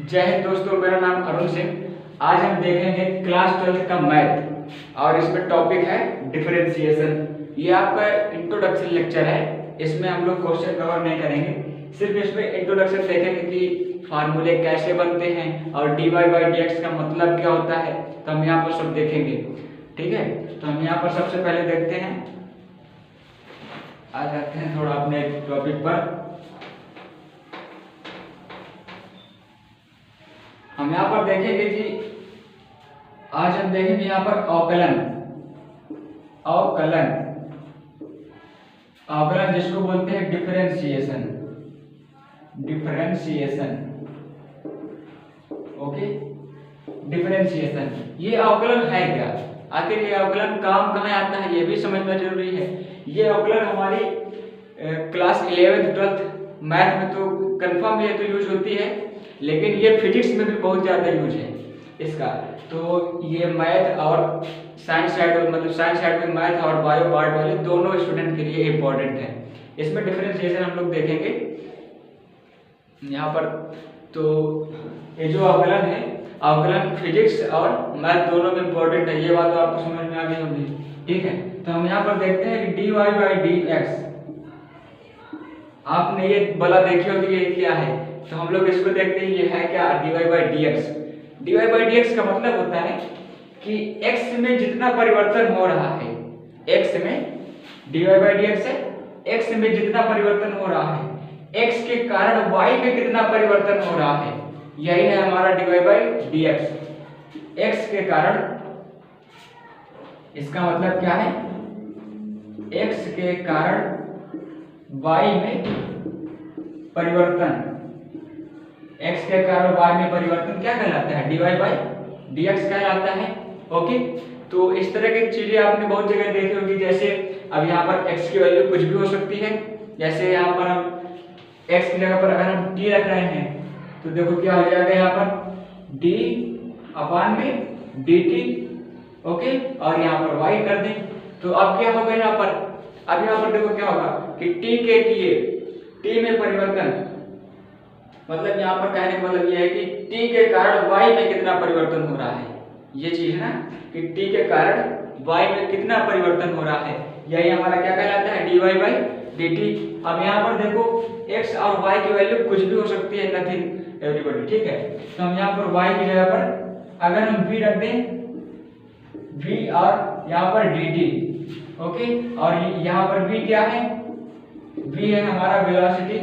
जय हिंद दोस्तों, मेरा नाम अरुण सिंह। आज हम देखेंगे क्लास 12 का मैथ और इसमें टॉपिक है डिफरेंशिएशन। ये आपका इंट्रोडक्शन लेक्चर है। इसमें हम लोग क्वेश्चन कवर नहीं करेंगे, सिर्फ इसमें इंट्रोडक्शन देखेंगे कि फार्मूले कैसे बनते हैं और dy बाई dx का मतलब क्या होता है। तो हम यहाँ पर सब देखेंगे, ठीक है। तो हम यहाँ पर सबसे पहले देखते हैं, आ जाते हैं थोड़ा अपने टॉपिक पर। हम यहाँ पर देखेंगे कि आज हम देखेंगे यहाँ पर अवकलन अवकलन अवकलन जिसको बोलते हैं डिफरेंशिएशन। ओके, डिफरेंशिएशन ये अवकलन है क्या, आखिर ये अवकलन काम कहाँ आता है, ये भी समझना जरूरी है। ये अवकलन हमारी क्लास 11th 12th मैथ में तो कंफर्म ये तो यूज होती है, लेकिन ये फिजिक्स में भी बहुत ज़्यादा यूज है इसका। तो ये मैथ और साइंस साइड, मतलब साइंस साइड में मैथ और बायो पार्ट वाले दोनों स्टूडेंट के लिए इम्पोर्टेंट है। इसमें डिफरेंशिएशन हम लोग देखेंगे यहाँ पर। तो ये जो अवकलन है, अवकलन फिजिक्स और मैथ दोनों में इम्पोर्टेंट है, ये बात तो आपको समझ में आ गई होगी, ठीक है। तो हम यहाँ पर देखते हैं कि dy बाई dx, आपने ये वाला देखी होगी ये क्या है। तो हम लोग इसको देखते हैं, ये है क्या, dy by dx। dy by dx का मतलब होता है कि x में जितना परिवर्तन हो रहा है, x में dy बाई dx है, x में जितना परिवर्तन हो रहा है, x के कारण y में कितना परिवर्तन हो रहा है, यही है हमारा dy बाई dx। x के कारण, इसका मतलब क्या है, x के कारण y में परिवर्तन, x के कारण y में परिवर्तन क्या कहलाता है, dy बाई dx कहलाता है। ओके, तो इस तरह की चीजें आपने बहुत जगह देखी होगी। जैसे अब यहाँ पर x की वैल्यू कुछ भी हो सकती है, जैसे यहाँ पर हम x की जगह पर अगर हम t रख रहे हैं तो देखो क्या हो जाएगा, यहाँ पर d अपान में dt। ओके, और यहाँ पर y कर दें तो अब क्या होगा यहाँ पर, अब यहाँ पर देखो क्या होगा कि t के लिए t में परिवर्तन, मतलब यहाँ पर कहने का मतलब यह है कि t के कारण y में कितना परिवर्तन हो रहा है, ये चीज है ना, कि t के कारण y में कितना परिवर्तन हो रहा है, यही हमारा क्या कहलाता है, dy बाई dt। अब यहाँ पर देखो x और y की वैल्यू कुछ भी हो सकती है, नथिंग एवरीबॉडी, ठीक है। तो हम यहाँ पर y की जगह पर अगर हम v रख दें, v और यहाँ पर dt, ओके, और यहाँ पर v क्या है, v है हमारा वेलोसिटी।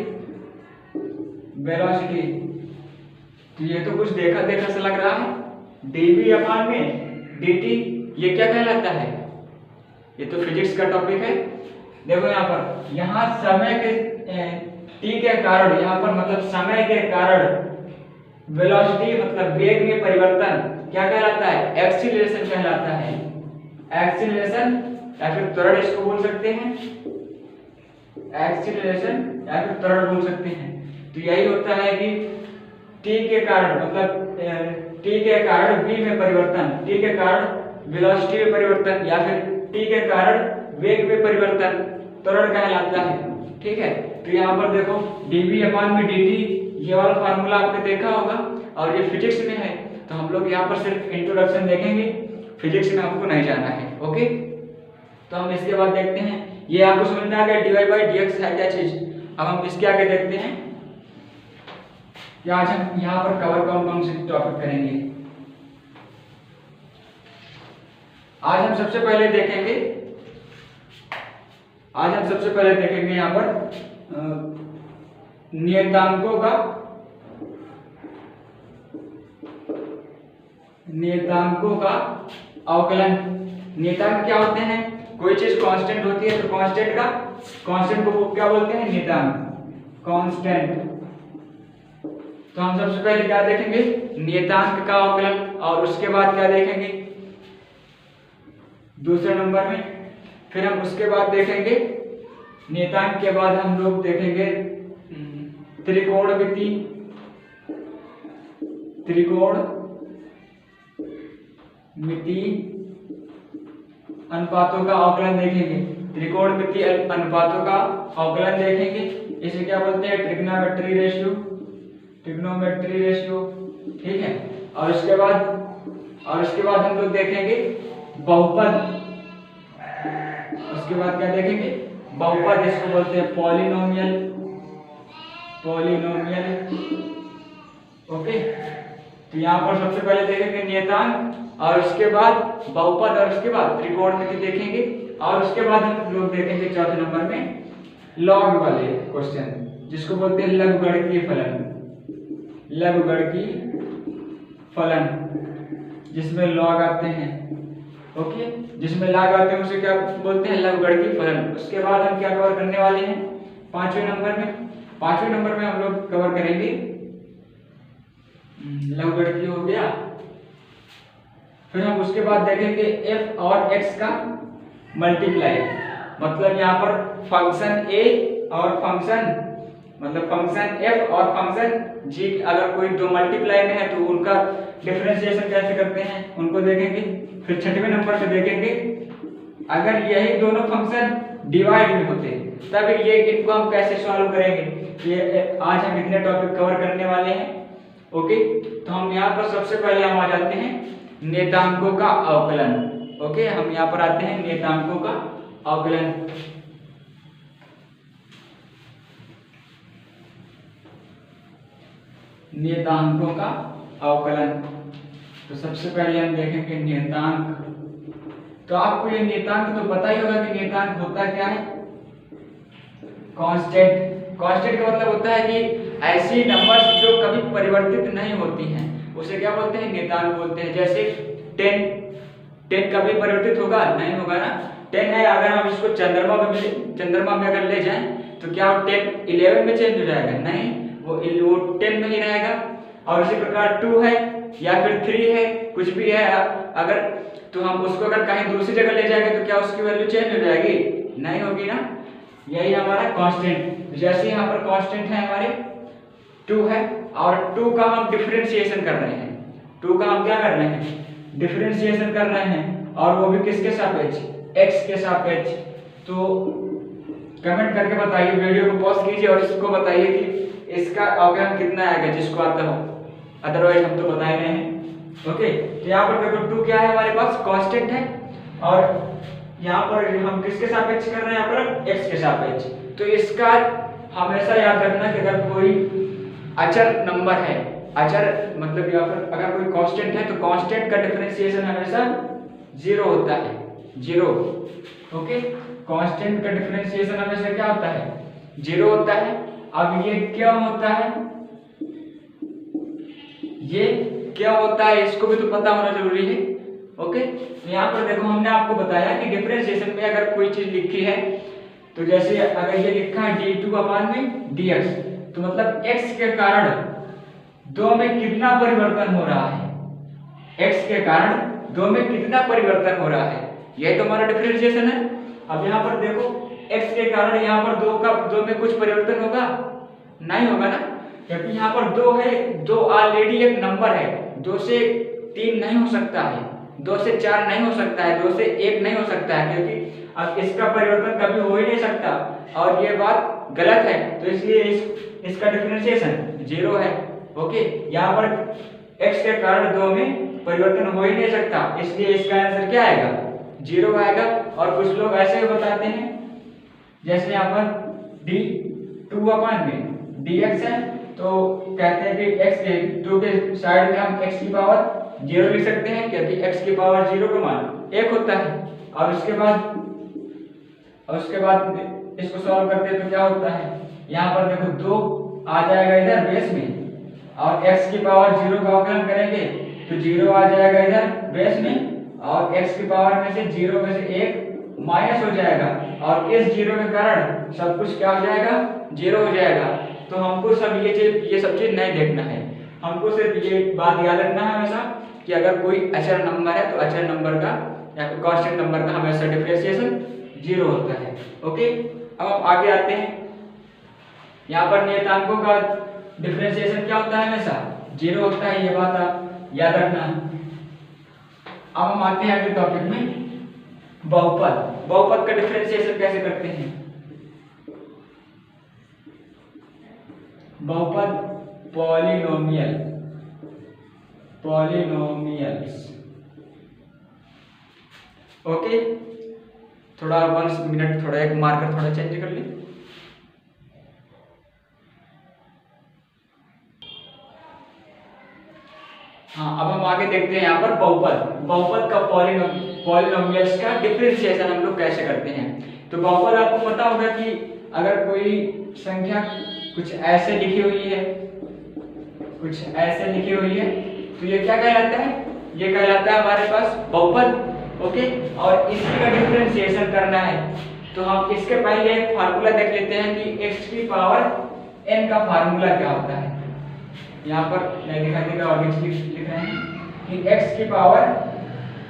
तो ये तो कुछ देखा देखा सा लग रहा है, dv अपान में dt, ये क्या कहलाता है, ये तो फिजिक्स का टॉपिक है। देखो यहाँ पर, यहाँ समय के t के कारण, यहाँ पर मतलब समय के कारण वेलोसिटी मतलब वेग में परिवर्तन क्या कहलाता है, एक्सीलरेशन कहलाता है। एक्सीलरेशन या फिर त्वरण इसको बोल सकते हैं, एक्सीलरेशन या फिर त्वरण बोल सकते हैं। तो यही होता है कि t के कारण, मतलब t के कारण v में परिवर्तन, t के कारण वेलोसिटी में परिवर्तन या फिर t के कारण वेग में परिवर्तन त्वरण कहलाता है, ठीक है। तो यहाँ पर देखो dv अपान में dt, ये वाला फार्मूला आपने देखा होगा और ये फिजिक्स में है। तो हम लोग यहाँ पर सिर्फ इंट्रोडक्शन देखेंगे, फिजिक्स में हमको नहीं जाना है। ओके, तो हम इसके बाद देखते हैं, ये आपको समझ में आ गया dy बाई dx है क्या चीज। अब हम इसके आगे देखते हैं कि आज हम यहाँ पर कवर कौन कौन से टॉपिक करेंगे। आज हम सबसे पहले देखेंगे यहाँ पर नियतांकों का अवकलन। नियतांक क्या होते हैं, कोई चीज कांस्टेंट होती है तो कांस्टेंट को क्या बोलते हैं, नियतांक, कांस्टेंट। तो हम सबसे पहले क्या देखेंगे, नियतांक का अवकलन, और उसके बाद क्या देखेंगे दूसरे नंबर में, फिर हम उसके बाद देखेंगे नियतांक के बाद हम लोग देखेंगे त्रिकोणमिति अनुपातों का अवकलन देखेंगे। त्रिकोणमिति अनुपातों का अवकलन देखेंगे, इसे क्या बोलते हैं, ट्रिग्नोमेट्री रेशियो। ठीक है। और उसके बाद हम लोग देखेंगे बहुपद। उसके बाद क्या देखेंगे? बहुपद, जिसको बोलते हैं पॉलिनोमियल। ओके, तो यहाँ पर सबसे पहले देखेंगे नियतांक, और उसके बाद बहुपद, और उसके बाद त्रिकोणमिति देखेंगे, और उसके बाद हम लोग देखेंगे चौथे नंबर में लॉग वाले क्वेश्चन, जिसको बोलते हैं लघुगणकीय फलन। जिसमें लॉग आते हैं, ओके, जिसमें लॉग आते हैं उसे क्या बोलते हैं? लघुगणकीय फलन। उसके बाद हम क्या कवर करने वाले हैं? पांचवें नंबर में हम लोग कवर करेंगे लघुगणकीय हो गया। फिर हम उसके बाद देखेंगे f और x का मल्टीप्लाई, मतलब यहाँ पर फंक्शन a और फंक्शन f और फंक्शन g, अगर कोई दो मल्टीप्लाई में है तो उनका डिफरेंशिएशन कैसे करते हैं उनको देखेंगे। फिर छठवें नंबर पे देखेंगे अगर यही दोनों फंक्शन डिवाइड में होते तब ये इनको हम कैसे सॉल्व करेंगे। ये आज हम इतने टॉपिक कवर करने वाले हैं। ओके, तो हम यहाँ पर सबसे पहले हम आ जाते हैं नियतांकों का अवकलन। ओके, हम यहाँ पर आते हैं नियतांकों का अवकलन। नियतांकों का अवकलन, तो सबसे पहले हम देखेंगे नियतांक। तो आपको ये नियतांक तो पता ही होगा कि नियतांक होता क्या है? कांस्टेंट का मतलब होता है कि ऐसी नंबर्स जो कभी परिवर्तित नहीं होती हैं उसे क्या बोलते हैं? नियतांक बोलते हैं। जैसे 10 कभी परिवर्तित होगा? नहीं होगा ना। 10 है, अगर हम इसको चंद्रमा में अगर ले जाएं तो क्या वो 10 11 में चेंज हो जाएगा? नहीं, वो 10 में ही रहेगा। और इसी प्रकार 2 है या फिर 3 है, कुछ भी है अगर, तो हम उसको अगर कहीं दूसरी जगह ले जाएंगे तो क्या उसकी वैल्यू चेंज हो जाएगी? नहीं होगी ना। यही हमारा कांस्टेंट। जैसे यहाँ पर कांस्टेंट है हमारे 2 है, और 2 का हम डिफरेंशिएशन कर रहे हैं। 2 का हम क्या कर रहे हैं? डिफरेंशिएशन कर रहे हैं, और वो भी किसके सापेक्ष? x के सापेक्ष। तो कमेंट करके बताइए, वीडियो को पॉज कीजिए और इसको बताइए कि इसका अवकलन कितना आएगा जिसको आता हो, अदरवाइज हम तो बता ही रहे हैं। ओके, तो यहाँ पर देखो 2 क्या है हमारे पास? कांस्टेंट है, और यहाँ पर हम किसके सापेक्ष कर रहे हैं? यहाँ पर x के सापेक्ष। तो इसका हमेशा याद रखना कि अगर कोई अचर नंबर है, अचर मतलब यहाँ पर अगर कोई कांस्टेंट है तो कांस्टेंट का डिफरेंशिएशन हमेशा 0 होता है, 0। ओके, कांस्टेंट का डिफरेंशिएशन हमेशा क्या होता है? 0 होता है। अब ये क्या होता है? ये क्या होता है इसको भी तो पता होना जरूरी है। ओके, तो यहाँ पर देखो हमने आपको बताया कि डिफरेंशिएशन में अगर कोई चीज लिखी है, तो जैसे अगर ये लिखा है d2/dx, तो मतलब x के कारण 2 में कितना परिवर्तन हो रहा है? x के कारण 2 में कितना परिवर्तन हो रहा है, यही तो हमारा डिफरेंशिएशन है। अब यहाँ पर देखो x के कारण यहाँ पर 2 में कुछ परिवर्तन होगा? नहीं होगा ना, क्योंकि यहाँ पर 2 है, 2 ऑलरेडी एक नंबर है। 2 से 3 नहीं हो सकता है, 2 से 4 नहीं हो सकता है, 2 से 1 नहीं हो सकता है, क्योंकि अब इसका परिवर्तन कभी हो ही नहीं सकता, और ये बात गलत है। तो इसलिए इसका डिफरेंशिएशन 0 है। ओके, यहाँ पर x के कारण 2 में परिवर्तन हो ही नहीं सकता, इसलिए इसका आंसर क्या आएगा? 0 आएगा। और कुछ लोग ऐसे भी बताते हैं, जैसे यहाँ पर d2/dx है, तो कहते हैं कि x के 2 के साइड में हम x की पावर 0 लिख सकते हैं, क्योंकि x की पावर 0 का मान 1 होता है। और उसके बाद इसको सॉल्व करते हैं तो क्या होता है? यहाँ पर देखो 2 आ जाएगा इधर बेस में, और x की पावर 0 का अवकलन करेंगे तो 0 आ जाएगा इधर बेस में, और x की पावर में से 0 में से 1 माइनस हो जाएगा, और इस 0 के कारण सब कुछ क्या हो जाएगा? 0 हो जाएगा। तो हमको सब ये सब चीज नहीं देखना है, हमको सिर्फ ये बात याद रखना है हमेशा कि अगर कोई अचर नंबर है तो अचर नंबर का या फिर कांस्टेंट नंबर का हमेशा डिफरेंशिएशन 0 होता है। ओके, अब हम आगे आते हैं। यहाँ पर नियतांकों का डिफरेंशिएशन क्या होता है? हमेशा 0 होता है, ये बात आप याद रखना। अब हम आते हैं अगले टॉपिक में, बहुपद। बहुपद का डिफरेंशिएशन कैसे करते हैं? बहुपद पॉलिनोमियल पॉलिनोमियल्स। ओके, थोड़ा 1 मिनट, थोड़ा एक मार्कर थोड़ा चेंज कर ले। हाँ, अब हम आगे देखते हैं यहाँ पर बहुपद का पॉलिनोमियल्स का डिफरेंशिएशन हम लोग कैसे करते हैं। तो बहुपद आपको पता होगा कि अगर कोई संख्या कुछ ऐसे लिखी हुई है, तो ये क्या कहलाता है, ये कहलाता है हमारे पास बहुपद। ओके, और इसी का डिफरेंशिएशन करना है तो हम इसके पहले एक फार्मूला देख लेते हैं कि x की पावर n का फार्मूला क्या होता है। यहाँ पर नहीं दिखाई देगा और लिख रहे हैं कि x की पावर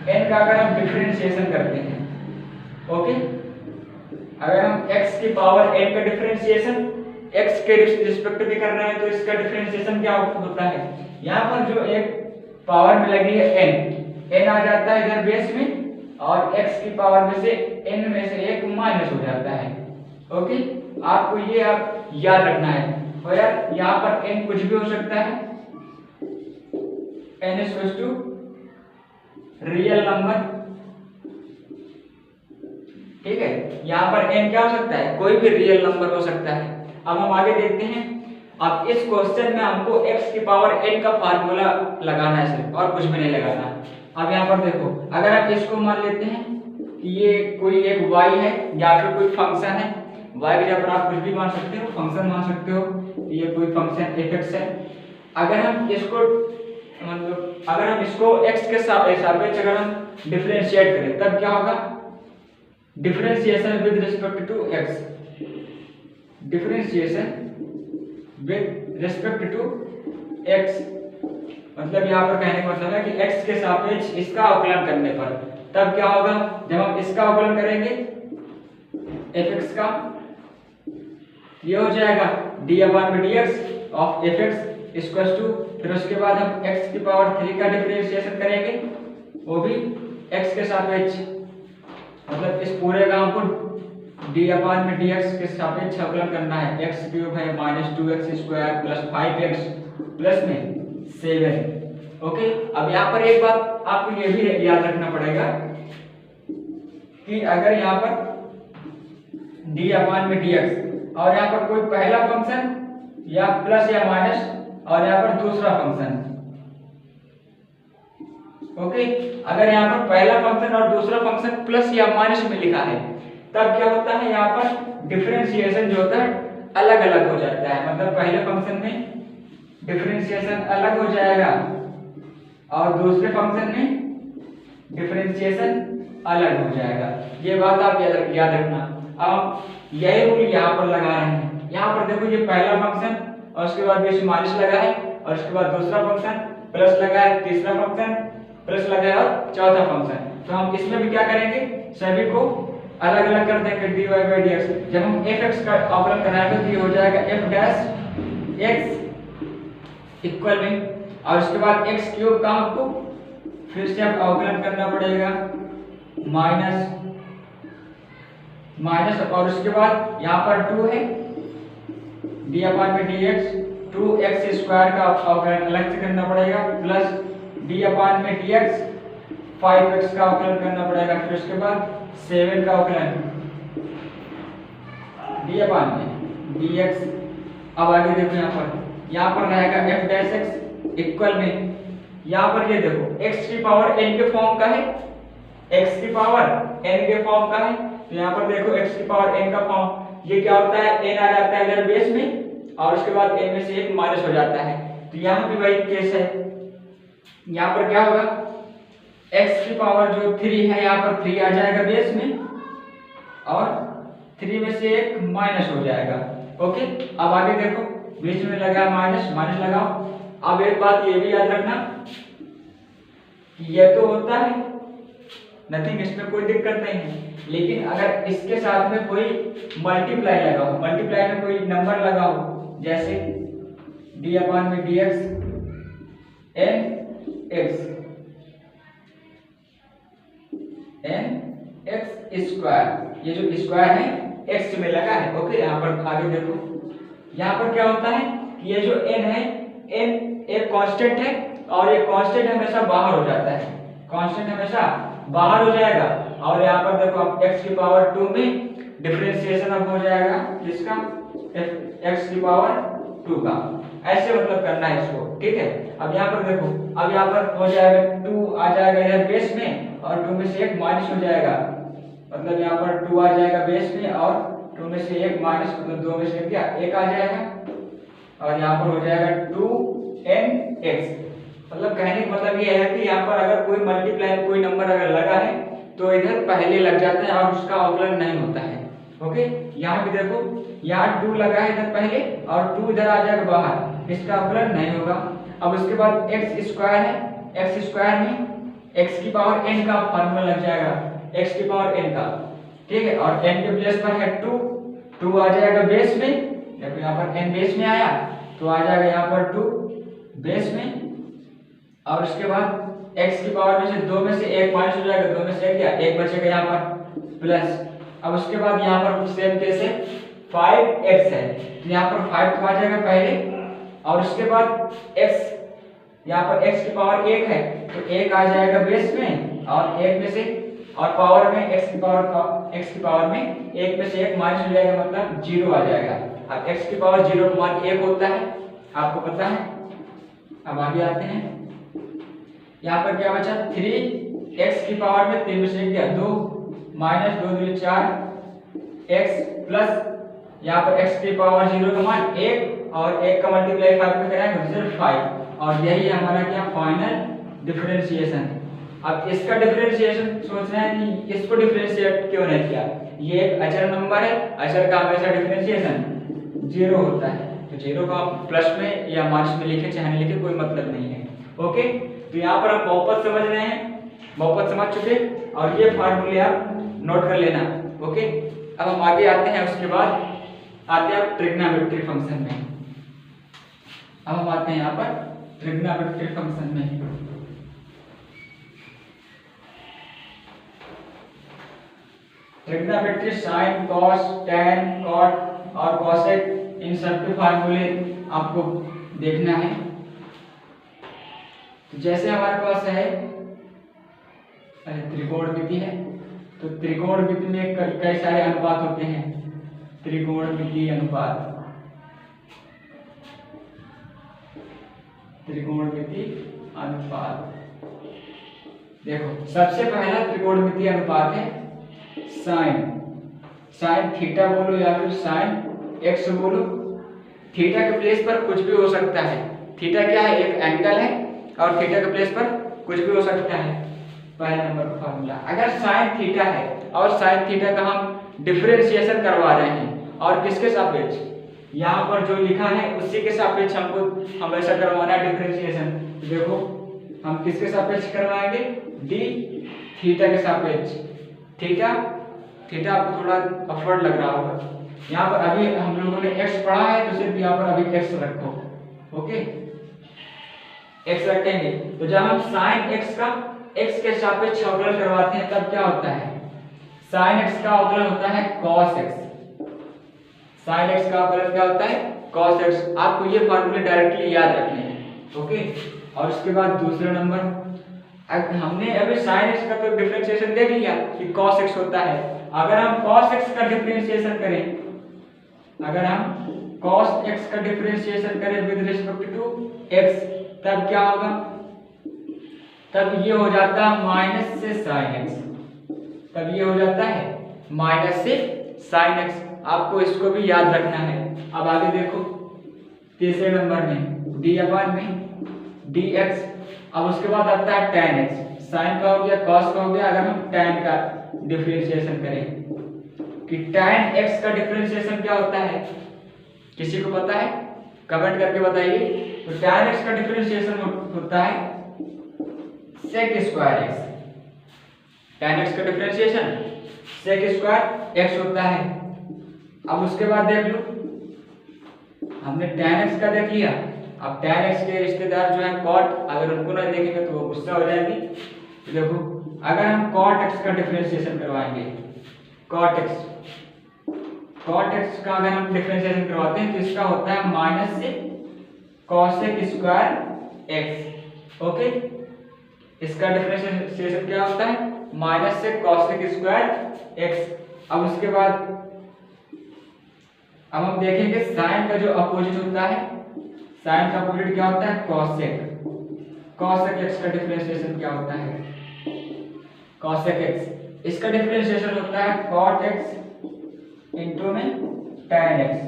n का अगर हम डिफरेंशिएशन करते हैं, ओके, अगर हम x की पावर n का डिफरेंशिएशन x के रिस्पेक्ट में करना है तो इसका डिफरेंशिएशन क्या होता है। यहाँ पर जो एक पावर में लगी है n आ जाता है इधर बेस में, और x की पावर में से n में से एक माइनस हो जाता है। ओके, आपको ये आप याद रखना है। और यार यहाँ पर n कुछ भी हो सकता है, n equals to real number, ठीक है। यहाँ पर n क्या हो सकता है, कोई भी रियल नंबर हो सकता है। अब हम आगे देखते हैं। अब इस क्वेश्चन में हमको x की पावर n का फार्मूला लगाना है सिर्फ, और कुछ भी नहीं लगाना। अब यहाँ पर देखो, अगर आप इसको मान लेते हैं कि ये कोई एक y है या फिर कोई फंक्शन है, y की जगह पर आप कुछ भी मान सकते हो, फंक्शन मान सकते हो, ये कोई फंक्शन f(x) है। अगर हम इसको x के सापेक्ष अगर हम डिफरेंशिएट करें तब क्या होगा, differentiation with respect to x, differentiation with respect to x, मतलब यहाँ पर कहने का मतलब है कि x के सापेक्ष इसका अवकलन करने पर तब क्या होगा, जब हम इसका अवकलन करेंगे f(x) का, ये हो जाएगा d/dx of f(x) equals to, फिर उसके बाद हम x की पावर 3 का डिफरेंशिएशन करेंगे, वो भी x के सापेक्ष, मतलब इस पूरे का हमको d/dx के सापेक्ष अवकलन करना है। x³ है -2x² प्लस 5x प्लस में 7। ओके, अब यहाँ पर एक बात आपको ये भी याद रखना पड़ेगा कि अगर यहाँ पर d/dx और यहाँ पर कोई पहला फंक्शन या प्लस या माइनस और यहाँ पर दूसरा फंक्शन, ओके, अगर यहाँ पर पहला फंक्शन और दूसरा फंक्शन प्लस या माइनस में लिखा है तब क्या होता है, यहाँ पर डिफरेंशिएशन जो होता है अलग अलग हो जाता है। मतलब पहले फंक्शन में डिफरेंशिएशन अलग हो जाएगा और दूसरे फंक्शन में डिफरेंशिएशन अलग हो जाएगा। ये बात आप याद रखना। अब यही रूल यहाँ पर लगा रहे हैं। यहाँ पर देखो, ये पहला फंक्शन और उसके बाद बीच में माइनस लगा है, और उसके बाद दूसरा फंक्शन प्लस लगा है, तीसरा फंक्शन प्लस लगा है और चौथा फंक्शन। तो हम इसमें भी क्या करेंगे, सभी को अलग अलग कर देंगे dy/dx। जब हम f(x) का अवकलन कराएंगे तो ये हो जाएगा f' इक्वल में, और उसके बाद x³ का हमको फिर से अब अवकलन करना पड़ेगा माइनस, और उसके बाद यहाँ पर 2 है d/dx, 2x² का अवकलन अलग से करना पड़ेगा, प्लस d/dx 5x का अवकलन करना पड़ेगा, फिर उसके बाद 7 का अवकलन d/dx। अब आगे देखो, यहाँ पर रहेगा f' इक्वल में, यहाँ पर ये देखो x की पावर n के फॉर्म का है, x की पावर n के फॉर्म का है, तो यहाँ पर देखो x की पावर n का फॉर्म, ये क्या होता है, n आ जाता है इधर बेस में और उसके बाद n में से एक माइनस हो जाता है। तो यहाँ भी वही केस है, यहाँ पर क्या होगा, x की पावर जो 3 है यहाँ पर 3 आ जाएगा बेस में और 3 में से एक माइनस हो जाएगा। ओके, अब आगे देखो, बीच में लगा माइनस लगाओ। अब एक बात ये भी याद रखना कि ये तो होता है नथिंग, इसमें कोई दिक्कत नहीं है, लेकिन अगर इसके साथ में कोई मल्टीप्लाई लगाओ, मल्टीप्लाई में कोई नंबर लगाओ, जैसे d/dx nx², ये जो स्क्वायर है x में लगा है। ओके, यहाँ पर आगे देखो, यहाँ पर क्या होता है कि ये जो n है, n एक कांस्टेंट है और ये कांस्टेंट हमेशा बाहर हो जाता है, कांस्टेंट हमेशा बाहर हो जाएगा। और यहाँ पर देखो अब x की पावर 2 में डिफरेंशिएशन अब हो जाएगा किसका, x की पावर 2 का। ऐसे मतलब करना है इसको, ठीक है। अब यहाँ पर देखो, अब यहाँ पर हो जाएगा 2 आ जाएगा इधर बेस में और 2 में से 1 माइनस हो जाएगा, मतलब यहाँ पर 2 आ जाएगा बेस में और 2 में से 1 माइनस, मतलब 2 में से क्या 1 आ जाएगा और यहाँ पर हो जाएगा 2nx। मतलब कहने का मतलब ये है कि यहाँ पर अगर कोई मल्टीप्लाई कोई नंबर अगर लगा है तो इधर पहले लग जाता है और उसका अवकलन नहीं होता है। ओके, यहाँ भी देखो, यहाँ 2 लगा है इधर पहले और 2 इधर आ जाएगा बाहर, इसका अवकलन नहीं होगा। अब उसके बाद x स्क्वायर है, x स्क्वायर में x की पावर n का फार्मूला लग जाएगा, x की पावर n का, ठीक है। और n के प्लेस पर है 2 आ जाएगा बेस में, देखो यहाँ पर n बेस में आया तो आ जाएगा यहाँ पर 2 बेस में। और उसके बाद x की पावर में से 2 में से 1 माइनस हो जाएगा, 2 में से 1 क्या 1 बचेगा यहाँ पर प्लस। अब उसके बाद यहाँ पर सेम कैसे 5x है तो यहाँ पर 5 तो आ जाएगा पहले और उसके बाद x, यहाँ पर x की पावर 1 है तो 1 आ जाएगा बेस में और 1 में से और पावर में x की पावर में 1 में से 1 माइनस हो जाएगा, मतलब 0 आ जाएगा। अब x की पावर 0 का मान 1 होता है, आपको पता है। अब आगे आते हैं, यहाँ पर क्या बचा 3x की पावर में 3 में से 1 क्या 2 माइनस 2 2 4 x प्लस यहाँ पर x की पावर 0 का मान 1 और 1 का मल्टीप्लाई 5 में कराएंगे तो सिर्फ 5। और यही हमारा क्या फाइनल डिफरेंशिएशन। अब इसका डिफरेंशिएशन सोच रहे हैं कि इसको डिफरेंशिएट क्यों नहीं किया, ये एक अचर नंबर है, अचर का हमेशा डिफरेंशिएशन 0 होता है, तो 0 का प्लस में या माइनस में लिखे चाहे लिखे कोई मतलब नहीं है। ओके, तो यहाँ पर हम बहुपद समझ रहे हैं, बहुपद समझ चुके और ये फार्मूले आप नोट कर लेना। ओके, अब हम आगे आते हैं, उसके बाद आते हैं ट्रिग्नोमेट्री फंक्शन में। अब हम आते हैं यहाँ पर ट्रिग्नोमेट्री फंक्शन में। Trigonometry sine cos tan cot और कॉसेक इन सब के फार्मूले आपको देखना है। तो जैसे हमारे पास है त्रिकोणमिति है, तो त्रिकोणमिति में कई सारे अनुपात होते हैं, त्रिकोणमिति अनुपात, त्रिकोणमिति अनुपात। देखो सबसे पहला त्रिकोणमिति अनुपात है साइन थीटा बोलो या फिर साइन एक्स बोलो। थीटा के प्लेस पर कुछ भी हो सकता है, थीटा क्या है एक एंगल है और थीटा के प्लेस पर कुछ भी हो सकता है। पहले नंबर का फार्मूला, अगर साइन थीटा है और साइन थीटा का हम डिफरेंशिएशन करवा रहे हैं और किसके सापेक्ष, यहाँ पर जो लिखा है उसी के सापेक्ष हमको हमेशा करवाना है डिफरेंशिएशन। देखो हम किसके सापेक्ष करवाएंगे, डी थीटा के सापेक्ष। थीटा आपको थोड़ा अफवर्ड लग रहा होगा, यहाँ पर अभी हम लोगों ने x पढ़ा है तो सिर्फ यहाँ पर अभी x रखो। ओके, x रखेंगे तो जब हम साइन x का x के सापेक्ष अवकलन करवाते हैं तब क्या होता है, साइन x का अवकलन होता है cos x। साइन x का अवकलन क्या होता है cos x। आपको ये फार्मूले डायरेक्टली याद रखने हैं। ओके, और उसके बाद दूसरा नंबर, हमने अभी साइन x का तो डिफरेंशिएशन देख लिया कि cos x होता है। अगर हम cos x का डिफरेंशिएशन करें, अगर हम cos x का डिफरेंशिएशन करें विद रिस्पेक्ट टू x, तब क्या होगा, तब ये हो जाता है माइनस से साइन x, तब ये हो जाता है माइनस से साइन x। आपको इसको भी याद रखना है। अब आगे देखो तीसरे नंबर में d अपन में dx, अब उसके बाद आता है tan x। साइन का हो गया, cos का हो गया। अगर हम tan का डिफरेंशिएशन करें कि tan x का डिफरेंशिएशन क्या होता है, किसी को पता है कमेंट करके बताइए। तो tan x का डिफरेंशिएशन होता है sec square x। tan x का डिफरेंशिएशन sec स्क्वायर x होता है। अब उसके बाद देख लो, हमने tan x का देख लिया। अब tan x के रिश्तेदार जो है cot, अगर उनको ना देखेंगे तो वो गुस्सा हो जाएंगे। तो देखो अगर हम cot x का डिफरेंशिएशन करवाएंगे, cot x का अगर हम डिफरेंशिएशन करवाते हैं तो इसका होता है माइनस से cosec स्क्वायर x। ओके, इसका डिफरेंशिएशन क्या होता है, माइनस से कॉसेक स्क्वायर एक्स। अब उसके बाद अब हम देखेंगे साइन का जो अपोजिट होता है, साइन का अपोजिट क्या होता है, कॉसेक। कॉसेक एक्स का डिफरेंशिएशन क्या होता है, कॉसेक एक्स। इसका डिफरेंशिएशन होता है कॉट एक्स इंटू में tan एक्स।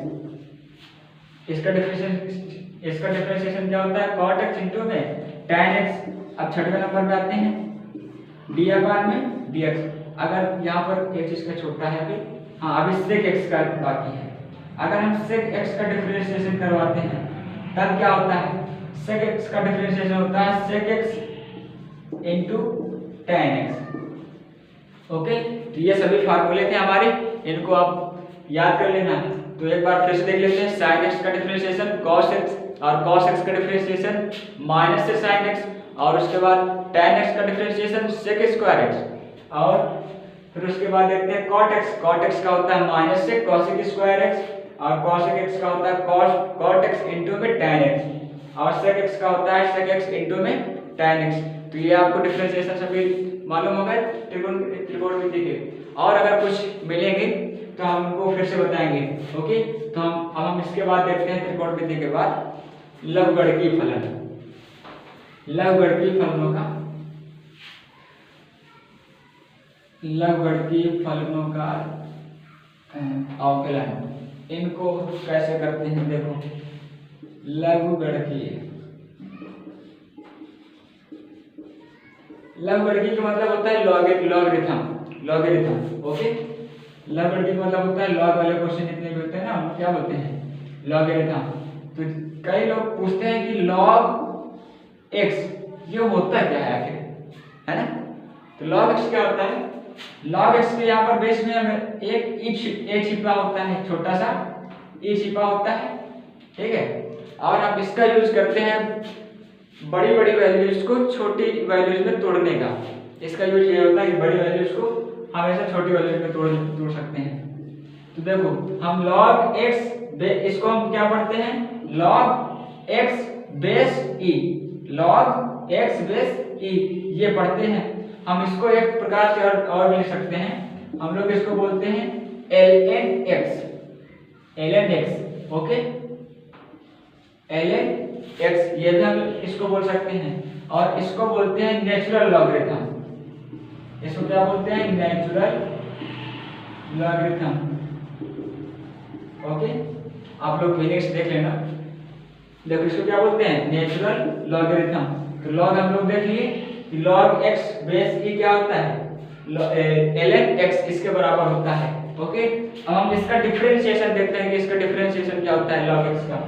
इसका डिफरेंशिएशन क्या होता है, कॉट एक्स इंटू में tan एक्स। अब छठवें नंबर पे आते हैं, डी अपान में dx। अगर यहाँ पर एक चीज का छोटा है अभी, हाँ अभी sec x का बाकी है। अगर हम sec x का डिफरेंशिएशन करवाते हैं तब क्या होता है, sec x का डिफरेंशिएशन होता है sec x into tan x। Okay, तो ये सभी फार्मूले थे हमारे, इनको आप याद कर लेना। तो एक बार फिर से देख लेते हैं, sin x का डिफरेंशिएशन cos x, और cos x का डिफरेंशिएशन माइनस से sin x, और उसके बाद tan x का डिफरेंशिएशन sec स्क्वायर x, और फिर उसके बाद देखते हैं cot x। cot x का होता है माइनस से cosec स्क्वायर x, और cosec x का होता है cot x इंटू में tan x, और sec x का होता है sec x इंटू में tan x। तो ये आपको डिफरेंशिएशन सभी मालूम हो गए त्रिकोणमिति के। और अगर कुछ मिलेंगे तो हम उनको फिर से बताएंगे। ओके, तो हम इसके बाद देखते हैं त्रिकोणमिति के बाद लघुगणकीय फलन। लघुगणकीय फलनों का अवकलन, इनको कैसे करते हैं, देखो लघुगणकीय का मतलब होता है लॉगरिथम। ओके, लघुगणकीय का मतलब होता है लॉग वाले क्वेश्चन जितने भी होते हैं ना, हम क्या बोलते हैं, लॉगरिथम। तो कई लोग पूछते हैं कि log x ये होता क्या है आखिर, है ना। तो log x क्या होता है, log x के यहाँ पर बेस में हमें एक e छिपा होता है, छोटा सा e छिपा होता है, ठीक है। और हम इसका यूज करते हैं बड़ी बड़ी वैल्यूज को छोटी वैल्यूज में तोड़ने का। इसका यूज ये होता है कि बड़ी वैल्यूज को हमेशा छोटी वैल्यूज में तोड़ सकते हैं। तो देखो हम log x इसको हम क्या पढ़ते हैं, log x base e, log x base e ये पढ़ते हैं। हम इसको एक प्रकार से और भी लिख सकते हैं, हम लोग इसको बोलते हैं ln x। Okay, ln x ये भी हम इसको बोल सकते हैं, और इसको बोलते हैं नेचुरल लॉगरिथम। इसको क्या बोलते हैं, नेचुरल लॉगरिथम। ओके, आप लोग फिनिक्स देख लेना। देखो इसको क्या बोलते हैं, नेचुरल लॉगरिथम। तो लॉग हम लोग देख लिए कि log x बेस e क्या होता है, ln x इसके बराबर होता है। ओके, अब हम इसका डिफरेंशिएशन देखते हैं कि इसका डिफरेंशिएशन क्या होता है log x का।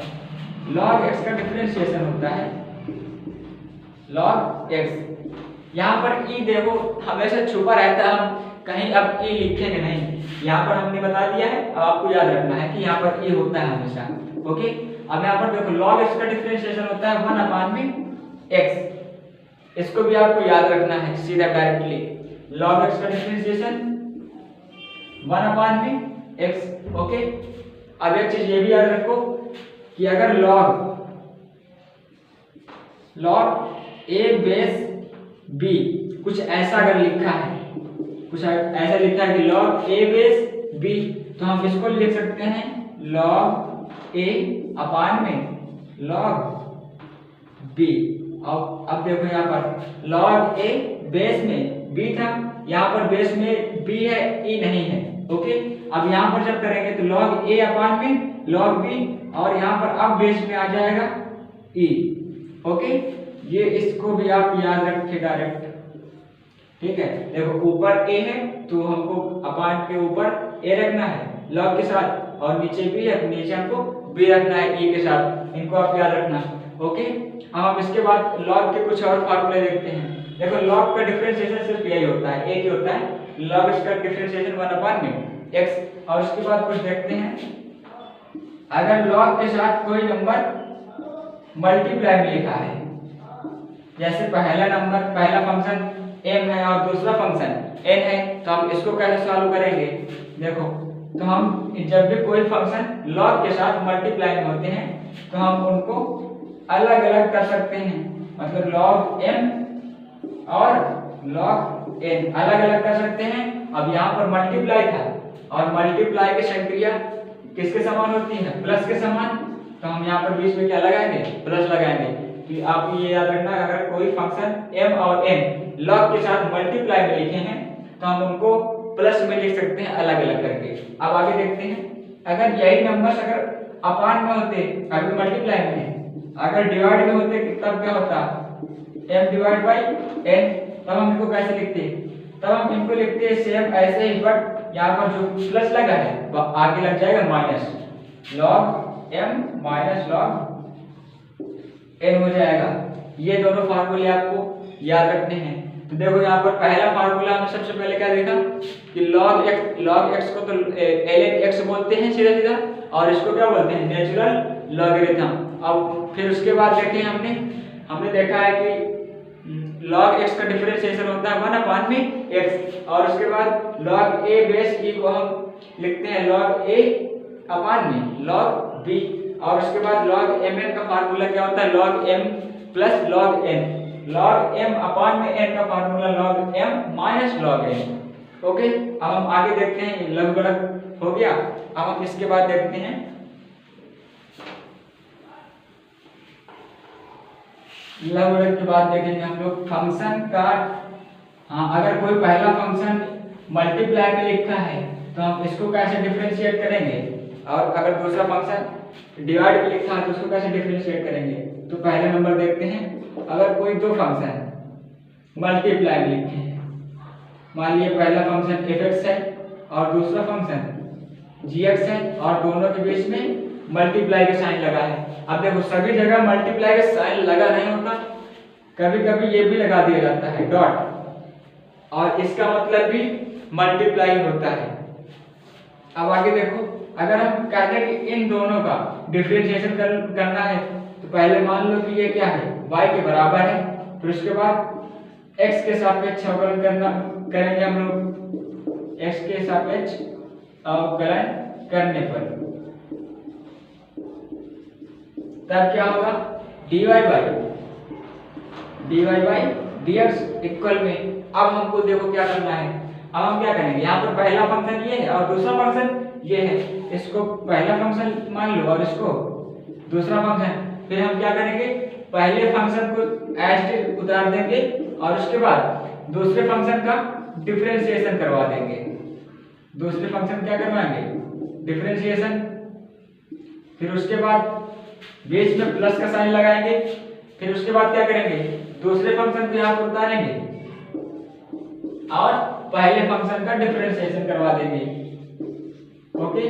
log x का डिफरेंशिएशन होता है log x। यहाँ पर e देखो हमेशा छुपा रहता है, हम कहीं अब e लिखेंगे नहीं, यहाँ पर हमने बता दिया है। अब आपको याद रखना है कि यहाँ पर e होता है हमेशा। ओके, अब यहाँ पर देखो log x का डिफरेंशिएशन होता है 1 अपान में x। इसको भी आपको याद रखना है सीधा डायरेक्टली, log x का डिफरेंशिएशन 1 अपान में x। ओके, अब एक चीज ये भी याद रखो कि अगर log a बेस b कुछ ऐसा अगर लिखा है, कुछ ऐसा लिखा है कि log a बेस b, तो हम इसको लिख सकते हैं log a अपान में log b। अब देखो यहाँ पर log a बेस में b था, यहाँ पर बेस में b है, e नहीं है। ओके, अब यहाँ पर जब करेंगे तो log a अपान में log b, और यहाँ पर अब बेस में आ जाएगा e। ओके, ये इसको भी आप याद रखें डायरेक्ट, ठीक है। देखो ऊपर a है तो हमको अपान के ऊपर a रखना है log के साथ, और नीचे b है, नीचे हमको b रखना है e के साथ। इनको आप याद रखना। ओके, अब हम इसके बाद log के कुछ और फार्मूले देखते हैं। देखो log का डिफरेंशिएशन सिर्फ यही होता है, एक ही होता है, log इसका डिफरेंशिएशन 1 अपान में x। और उसके बाद कुछ देखते हैं, अगर log के साथ कोई नंबर मल्टीप्लाई में लिखा है, जैसे पहला फंक्शन m है और दूसरा फंक्शन n है, तो हम इसको कैसे सॉल्व करेंगे। देखो, तो हम जब भी कोई फंक्शन log के साथ मल्टीप्लाई में होते हैं तो हम उनको अलग अलग कर सकते हैं। मतलब log m और log n अलग अलग कर सकते हैं। अब यहाँ पर मल्टीप्लाई था और मल्टीप्लाई की संक्रिया किसके समान होती है? प्लस के समान। तो हम यहाँ पर बीच में क्या लगाएंगे? प्लस लगाएंगे। कि आप ये याद रखना, अगर कोई फंक्शन m और n log के साथ मल्टीप्लाई में लिखे हैं तो हम उनको प्लस में लिख सकते हैं अलग अलग करके। अब आगे देखते हैं, अगर यही नंबर्स अगर अपान में होते, अगर मल्टीप्लाई में है, अगर डिवाइड में होते तब क्या होता? m divide by n। तब हम इनको कैसे लिखते? तब हम इनको लिखते सेम ऐसे ही, बट यहाँ पर जो प्लस लगा है वो आगे लग जाएगा minus, log m minus log n हो जाएगा। ये दोनों फार्मूले आपको याद रखने हैं। तो देखो यहाँ पर पहला फार्मूला हमने सबसे पहले क्या देखा कि log x को तो ln x बोलते हैं सीधा सीधा, और इसको क्या बोलते हैं? Natural logarithm. अब फिर उसके बाद देखें हमने देखा है कि log x का डिफरेंशिएशन होता है 1 अपान में x, और उसके बाद log a बेस e को हम लिखते हैं log a अपान में log b, और उसके बाद log mn का फार्मूला क्या होता है? log m plus log n। log m अपान में n का formula log m minus log n। Okay, अब हम आगे देखते हैं, लगभग हो गया। अब हम इसके बाद देखते हैं लगभग के बाद देखेंगे हम लोग फंक्शन का। हाँ, अगर कोई पहला फंक्शन मल्टीप्लाई में लिखा है तो हम इसको कैसे डिफरेंशिएट करेंगे, और अगर दूसरा फंक्शन डिवाइड में लिखा है तो उसको कैसे डिफरेंशिएट करेंगे। तो पहले नंबर देखते हैं, अगर कोई दो फंक्शन मल्टीप्लाई में लिखे हैं, मान लीजिए पहला फंक्शन fx है और दूसरा फंक्शन gx है, और दोनों के बीच में मल्टीप्लाई का साइन लगा है। अब देखो सभी जगह मल्टीप्लाई का साइन लगा नहीं होता, कभी कभी ये भी लगा दिया जाता है डॉट, और इसका मतलब भी मल्टीप्लाई होता है। अब आगे देखो, अगर हम कहते हैं कि इन दोनों का डिफरेंशिएशन करना है तो पहले मान लो कि ये क्या है? y के बराबर है, फिर उसके बाद x के सापेक्ष अवकलन करेंगे हम लोग। x के सापेक्ष अवकलन करने पर तब क्या होगा? dy बाई dx इक्वल में। अब हमको देखो क्या करना है, अब हम क्या करेंगे? यहाँ पर पहला फंक्शन ये है और दूसरा फंक्शन ये है, इसको पहला फंक्शन मान लो और इसको दूसरा फंक्शन। फिर हम क्या करेंगे? पहले फंक्शन को एज उतार देंगे और उसके बाद दूसरे फंक्शन का डिफरेंशिएशन करवा देंगे। दूसरे फंक्शन क्या करवाएंगे? डिफरेंशिएशन। फिर उसके बाद बीच में प्लस का साइन लगाएंगे। फिर उसके बाद क्या करेंगे? दूसरे फंक्शन को यहाँ पर उतारेंगे और पहले फंक्शन का डिफरेंशिएशन करवा देंगे। ओके,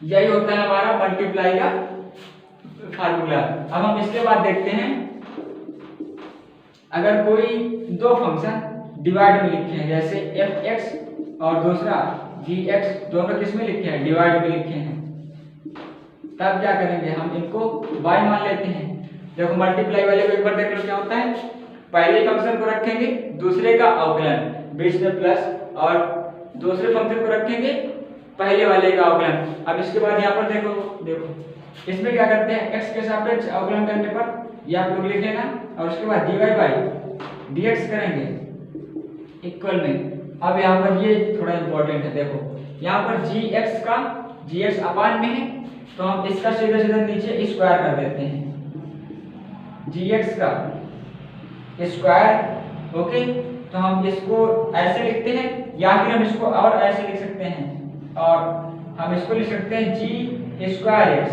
यही होता है हमारा मल्टीप्लाई का फार्मूला। अब हम इसके बाद देखते हैं, अगर कोई दो फंक्शन डिवाइड में लिखे हैं, जैसे fx और दूसरा gx, दोनों किस में लिखे हैं? डिवाइड में लिखे हैं। तब क्या करेंगे? हम इनको y मान लेते हैं। देखो मल्टीप्लाई वाले को एक बार देख लो क्या होता है। पहले फंक्शन को रखेंगे, दूसरे का अवकलन, बीच में प्लस, और दूसरे फंक्शन को रखेंगे, पहले वाले का अवकलन। अब इसके बाद यहाँ पर देखो इसमें क्या करते हैं? x के सापेक्ष अवकलन करने पर ये आप लोग लिख लेना, और उसके बाद dy बाई dx करेंगे इक्वल में। अब यहाँ पर ये थोड़ा इंपॉर्टेंट है, देखो यहाँ पर gx अपान में है तो हम इसका सीधा सीधा नीचे स्क्वायर कर देते हैं, gx का स्क्वायर। ओके, तो हम इसको ऐसे लिखते हैं, या फिर हम इसको और ऐसे लिख सकते हैं, और हम इसको लिख सकते हैं g स्क्वायर x,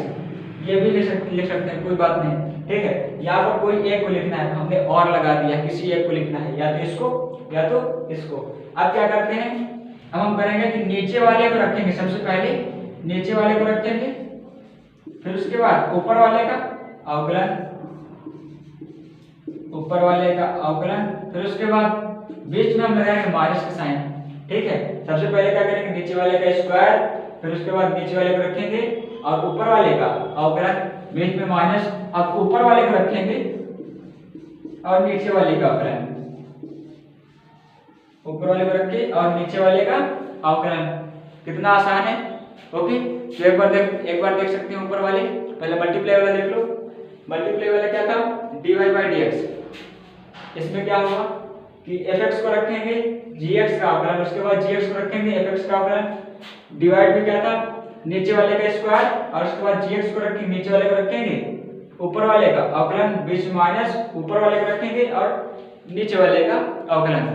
ये भी लिख सकते हैं, कोई बात नहीं, ठीक है। यहाँ पर कोई एक को लिखना है, हमने और लगा दिया, किसी एक को लिखना है, या तो इसको या तो इसको। अब क्या करते हैं? अब हम करेंगे कि नीचे वाले को रखेंगे, सबसे पहले नीचे वाले को रखेंगे, फिर उसके बाद ऊपर वाले का अवकलन, ऊपर वाले का अवकलन, फिर उसके बाद बीच में हम लगाएंगे माइनस का साइन, ठीक है। सबसे पहले क्या करेंगे? नीचे वाले का स्क्वायर, फिर उसके बाद नीचे वाले को रखेंगे और ऊपर वाले का अवकलन, बीच में माइनस। अब ऊपर वाले को रखेंगे और नीचे वाले का अवकलन, ऊपर वाले को रखे और नीचे वाले का अवकलन। कितना आसान है। ओके, तो एक बार देख सकते हैं ऊपर वाले। पहले मल्टीप्लाई वाला देख लो। मल्टीप्लाई वाला क्या था? dy by D x. इसमें क्या होगा कि fx को रखेंगे gx का अवकलन, उसके बाद gx को रखेंगे fx का अवकलन, डिवाइड में क्या था नीचे वाले का स्क्वायर, और उसके बाद gx को रखेंगे नीचे वाले को रखेंगे ऊपर वाले का अवकलन, बीच माइनस ऊपर वाले को रखेंगे और नीचे वाले का अवकलन।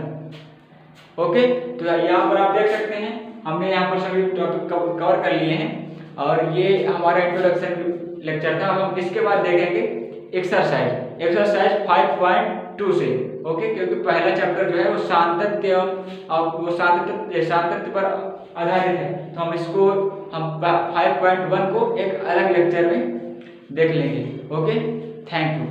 ओके, तो यहाँ पर आप देख सकते हैं हमने यहाँ पर सभी टॉपिक कवर कर लिए हैं, और ये हमारा इंट्रोडक्शन लेक्चर था। अब हम इसके बाद देखेंगे एक्सरसाइज 5.2 से। ओके, क्योंकि पहला चैप्टर जो है वो सातत्य और वो सातत्य पर आधारित है, तो हम इसको 5.1 को एक अलग लेक्चर में देख लेंगे। Okay, thank you.